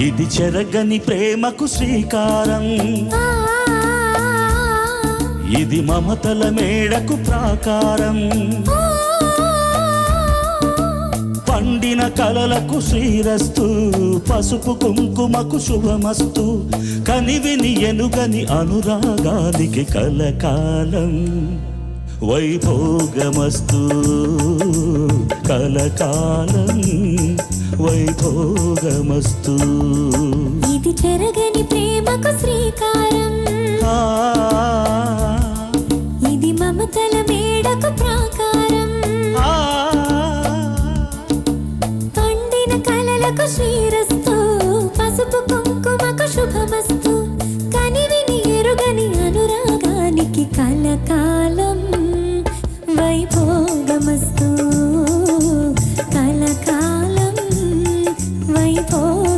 ఇది చెరగని ప్రేమకు శ్రీకారం, ఇది మమతల మేడకు ప్రాకారం, పండిన కలలకు శ్రీరస్తు, పసుపు కుంకుమకు శుభమస్తు, కనివిని ఎనుగని అనురాగానికి కలకాలం వైభోగమస్తు, కలకాలం వైభోగమస్తు. ఇది చెరగని ప్రేమకు శ్రీకారం, ఇది మమతల మేడకు ప్రాకారం, పండిన కలలకు శ్రీరస్తు, పసుపు కుంకుమకు శుభమస్తు, కనివిని ఎరుగని అనురాగానికి కలకాలం వైభోగమస్తు.